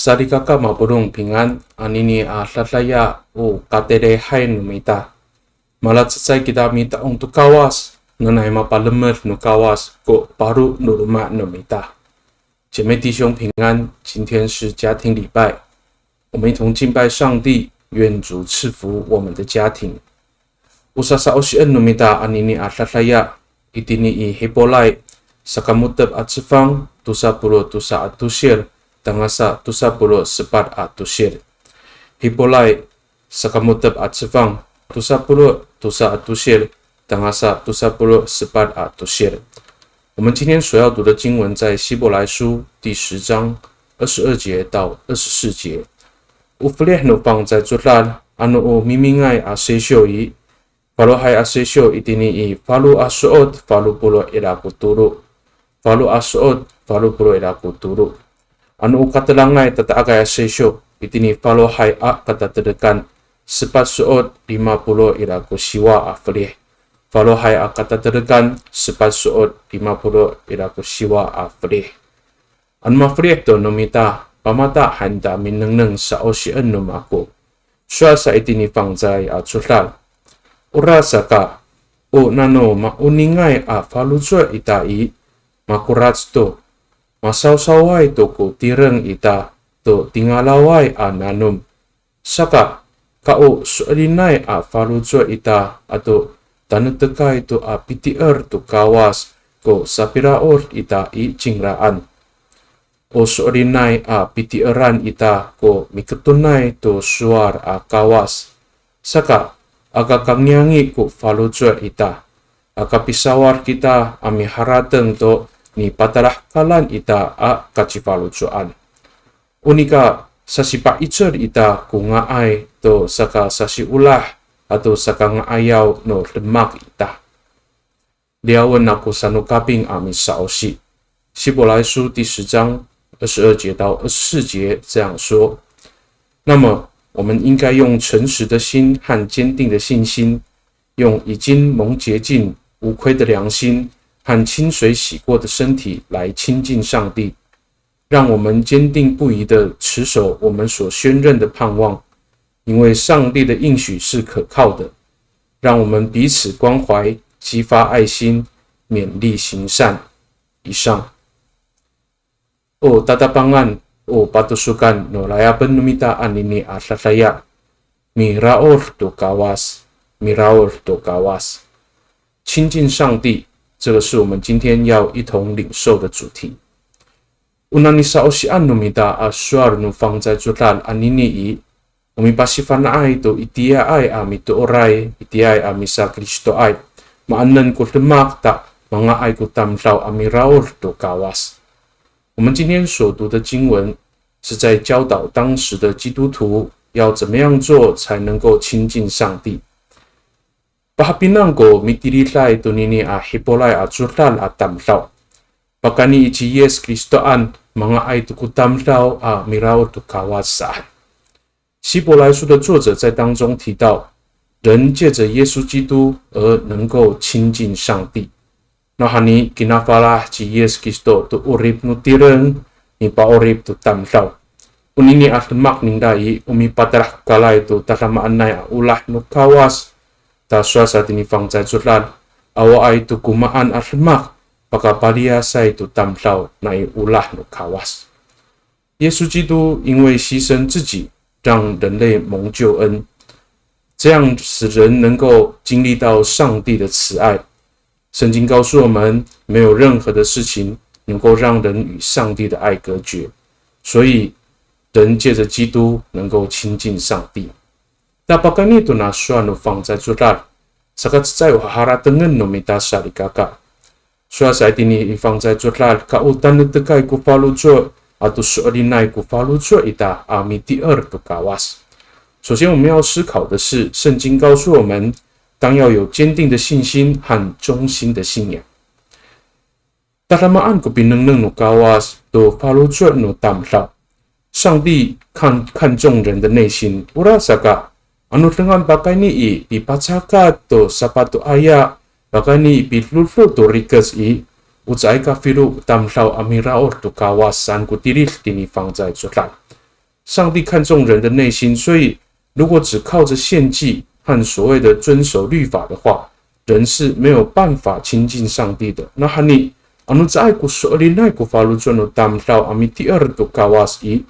Sarikaka mapurung pingan anini atlataya o katere hai numita. Malatsay kita mita untuk kawas nanay mapalemer no kawas ko paru no ruma numita。姐妹弟兄平安，今天是家庭礼拜，我们一同敬拜上帝，愿主赐福我们的家庭。Usasa osian numita anini atlataya itini I hepolai sakamutab at sifang tusa pulo tusa at tusir。Tangasa tusa pulo sepat at tusir. Hipolai sakamutab at sifang tusa pulo tusa at tusir. Tangasa tusa pulo sepat at tusir. 我们今天所要读的经文在希伯来书第10章22节到24节。Ufleh no pang在作烂ano o mimingai asesyo I falo hai asesyo itini I falo asuot falo pulo ilakuturo falo asuot falo pulo ilakuturo。Anu katalangai tataagay asesyo itini falo hai a katatedekan sepat suot 50 iraku siwa afleh. Falo hai a katatedekan sepat suot 50 iraku siwa afleh. Anu mafleh to nomita pamata handa minengneng sa osian nomako. Suasa itini fangzai a tsulal. Urasa ka o nano mauningai a falo zua itai makurats to.Masawsaway to ko tireng ita to tingalaway a nanum. Saka kao sualinay a faludso ita ato tanutekay to a pitier to kawas ko sapiraor ita I cingraan. O sualinay a pitieran ita ko miketunay to suar a kawas. Saka aga kangnyangi ko faludso ita. Aga pisawar kita ami harateng to ni patalah kalan ita a kacifalucuan. Unika sasipa icer ita ku ngaay to saka sasi ulah atau saka ngaayaw no lemak ita. Liawan aku sanukaping ami saosi. 希伯来书第10章22节到24节这样说。那么我们应该用诚实的心和坚定的信心，用已经蒙洁净无亏的良心和清水洗过的身体来亲近上帝，让我们坚定不移地持守我们所宣认的盼望，因为上帝的应许是可靠的。让我们彼此关怀，激发爱心，勉励行善。以上。O tatapangan o patusukan no layapan numita anini atlataya miraor to kawas， 亲近上帝。这个是我们今天要一同领受的主题。Unani sa osian numita asuar no fang在jutal anini I umi pasifan ai to itia ai ami to orai itia ami sa Kristo ai maanan ko temak ta mga ai ko tamlaw ami raor to kawas。我们今天所读的经文是在教导当时的基督徒要怎么样做才能够亲近上帝。Pahapinan ko mitirilay to nini a hipolay at surtal at tamlaw. Pakani iti Yes Kristoan mga ay tukutamlaw a miraw to kawas saan。希伯来书的作者在当中提到，人借着耶稣基督而能够亲近上帝。Nohani kinafalah ti Yes Kristo to urip no tireng ni paorip to tamlaw. Unini at lemak nindai umipatrah kalay to tatamaan na ulah no kawas。Ta suasa tinifang在julan awa ay tu kumaan at lemak pakapalia say tu tamlaw na ulah no kawas。耶稣基督因为牺牲自己，让人类蒙救恩，这样使人能够经历到上帝的慈爱。圣经告诉我们，没有任何的事情能够让人与上帝的爱隔绝，所以人借着基督能够亲近上帝。Dapat nito na siya no fang在jutal sakat sa haratengan no mita sarikaka. Siya sa itini ifang在jutal kautan nitekai ku falujo atau suolinai ku falujo ita amiti to kawas。首先我们要思考的是，圣经告诉我们，当要有坚定的信心和忠心的信仰。Tatamaan ko pinengneng no kawas to falujo no tamlaw。上帝看重人的内心。Urasaka Ano dengan pakai ni ipatsakat to sapato aya pakai ni ipilulu to rikas ucai ka firu tamlaw amiraor to kawasan kutiril tinifang zai sulat. 上帝看重人的内心，所以如果只靠着献祭和所谓的遵守律法的话，人是没有办法亲近上帝的。那哈尼anu zai ku so'linai ku falujo no tamtlau ami tier tu kawas i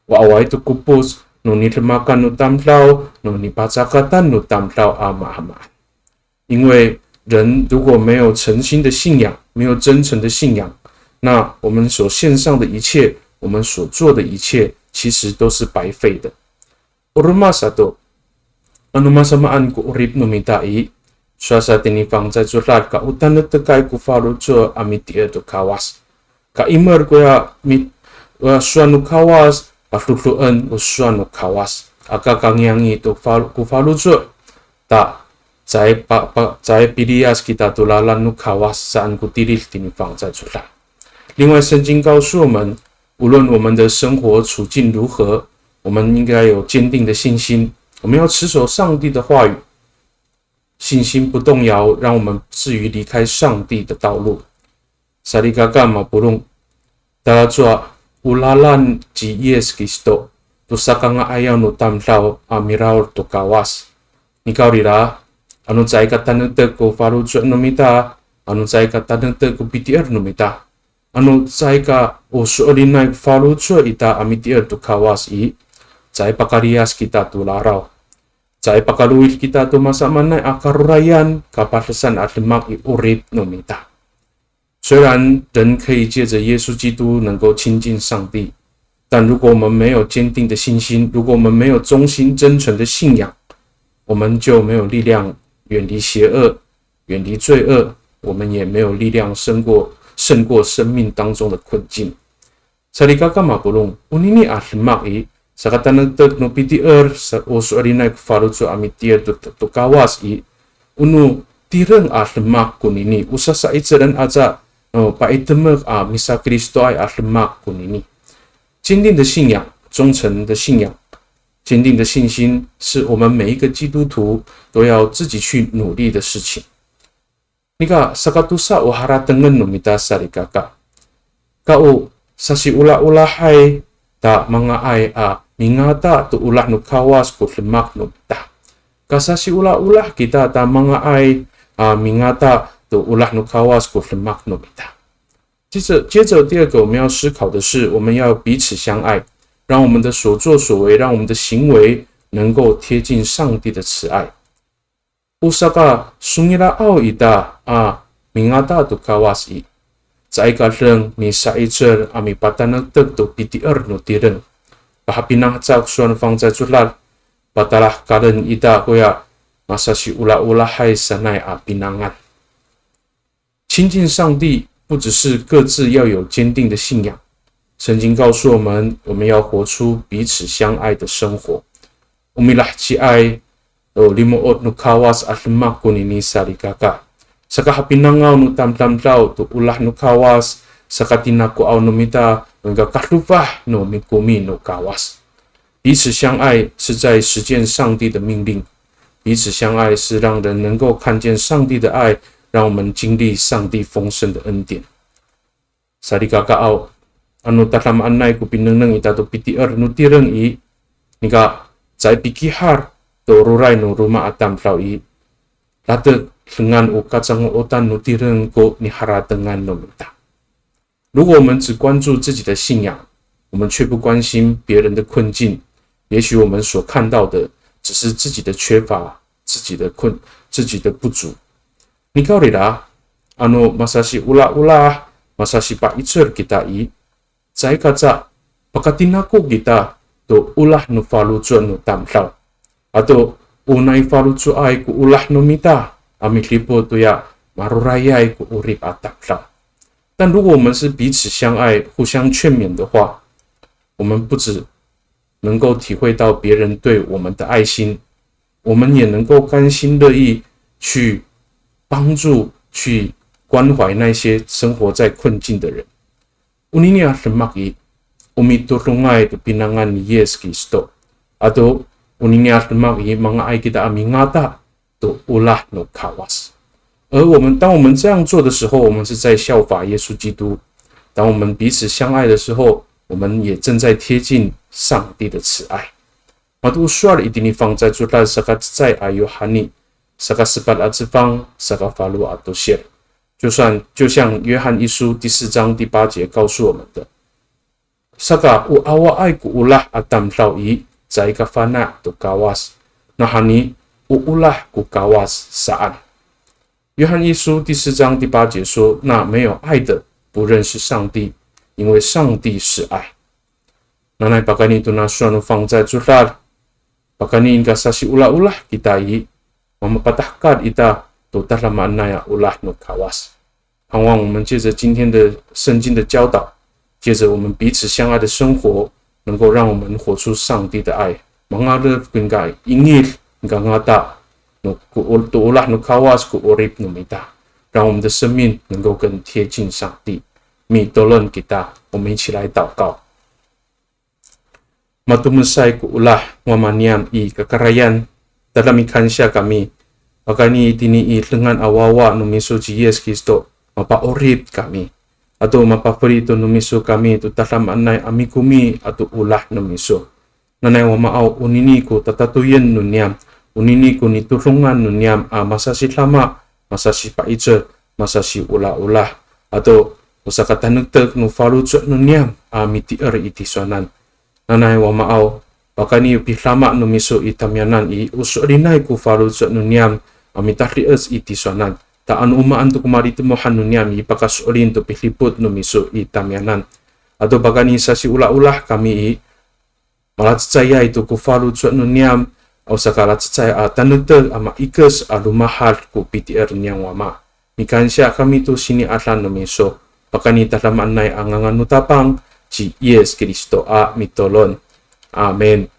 wa awai tu kupus no ni termakan no tamtlau no ni pacakatan no tamtlau ama. 因为人如果没有诚心的信仰，没有真诚的信仰，那我们所献上的一切，我们所做的一切，其实都是白费的。Urma satu anu masamaan ku urip no mitai suasa tinipang在surat ka utan tekai ku falujo amiti tu kawas ka imer ku ya mit suanu kawas patutluan suanu kawas aka kangiangi tu ku falujo ta在比利亚斯kita tu lalan nu kawas saan ku tiril tinipang在surat。另外，圣经告诉我们，无论我们的生活处境如何，我们应该有坚定的信心，我们要持守上帝的话语。信心不动摇，让我们不至于离开上帝的道路。萨利嘎嘎马布隆，大家做乌拉兰吉耶斯基斯多，都萨冈阿ayaw no tamtao amiraw to kawas。你告里啦，阿努在个单能得个法律准诺米达，阿努在个单能得个 BTR 诺米达，阿努在个我说的那法律准伊达阿米 TR to kawas i，在巴卡利亚斯kita tu larau。在 pakaluil kita tu masamanay akarurayan kapatasan at lemak iurip no mita。虽然人可以借着耶稣基督能够亲近上帝，但如果我们没有坚定的信心，如果我们没有忠心真诚的信仰，我们就没有力量远离邪恶，远离罪恶，我们也没有力量胜过生命当中的困境。Salika kama bulong unini at lemak i。sa katanagtag no PTR sa uso arinay falujo amitier to kawas i unu tireng lemak kunini usa sa itseran aja paitemek misa Kristo ay lemak kunini。坚定的信仰，忠诚的信仰，坚定的信心，是我们每一个基督徒都要自己去努力的事情。Nika sakatusa o haratengen no mita sarikaka kau sasi ula-ulahay ta mga ay mingata tu ulah no kawas ko lemak no ta kasasi ulah-ulah kita ta mga ay mingata tu ulah no kawas ko lemak no ta。接着第二个我们要思考的是，我们要彼此相爱，让我们的所作所为，让我们的行为能够贴近上帝的慈爱。Usaka sungira au ita mingata tu kawas i在个人你下一阵阿米巴丹能得到比第二努的人，把pinang cak suan放在出来，把大家个人一大个呀，马上是乌拉海山奈pinangan。亲近上帝不只是各自要有坚定的信仰，圣经告诉我们，我们要活出彼此相爱的生活。Umilah ci ay limuot no kawas at lemak kunini sarikaka。Saka hapinangaw no tamtamlaw to ulah no kawas saka tinako aw no mita nga katlupah no mikumi no kawas。彼此相爱是在实践上帝的命令，彼此相爱是让人能够看见上帝的爱，让我们经历上帝丰盛的恩典。Sarikaka aw anu tatamaan nay ko pinanang ita to PTR no tireng i nika在pikihar to ruray no ruma atamlaw i late dengan ukacang otan no tireng ko ni haratengan no mita。如果我们只关注自己的信仰，我们却不关心别人的困境，也许我们所看到的只是自己的缺乏，自己的不足。你告诉他anu masasi ula-ula masasi paitser kita i在kaca pakatinako kita to ulah no falujo no tamlaw atau unay falujo ay ku ulah no mita amilipo to ya marurayay ku urip atamlaw。但如果我们是彼此相爱，互相劝勉的话，我们不只能够体会到别人对我们的爱心，我们也能够甘心乐意去帮助、去关怀那些生活在困境的人。Unini lemak i umitulungay to pinangan ni Yesus Kristo atau unini lemak i mga ay kita amingata to ulah no kawas。而当我们这样做的时候，我们是在效法耶稣基督。当我们彼此相爱的时候，我们也正在贴近上帝的慈爱。Matu usual itini fang在主来sakat在爱Yohani sakat sepat atzifang sakat falu atosir，就像约翰一书第4章第8节告诉我们的 ，sakat u awa ai ku ulah atam taui zai kafana tu kawas， nahani u ulah ku kawas saan。约翰一书第4章第8节说：“那没有爱的不认识上帝，因为上帝是爱。”那来把你都拿双放在主来。Pakani inka sasi ulah-ulah kita i memapatahkan ita to dalam makna ulah no kawas。盼望我们借着今天的圣经的教导，借着我们彼此相爱的生活，能够让我们活出上帝的爱。Mangarap inka ingil inka ngata no to ulah no kawas ku urip no mita，让我们的生命能够更贴近上帝。Mi tolong kita，我们一起来祷告。Matumusay ku ulah wamaniam i kakarayan dalam ikansya kami. Makani itini lengan awawa numiso ci Yesus Kristo mapaorip kami. Atau mapaprito numiso kami tu dalam anay amikumi atau ulah numiso. Nanay wamaaw unini ko tatatuyen nunyam. Unini ko nitulungan nunyam masasi lama, masasi paicer, masasi ulah-ulah. Atau usakatanugtag no falutsot nunyam mitier itisonan. Nanay wamaaw bakani upihlama numiso itamyanan i usurinay ku falu sa nunyam amitahrias itisonan taan umaan tu kumaritemohan nunyam i pakasurin tu pihliput numiso itamyanan atau bakani sasi ulah-ulah kami i malatsaya itu ku falu sa nunyam au sakalatsaya tanutag ama ikas alumahal ku pitier niyang wama mikansya kami tu sini atlan numiso bakani talaman nay angangan nutapang ci Yesus Kristo mitolon. Amen.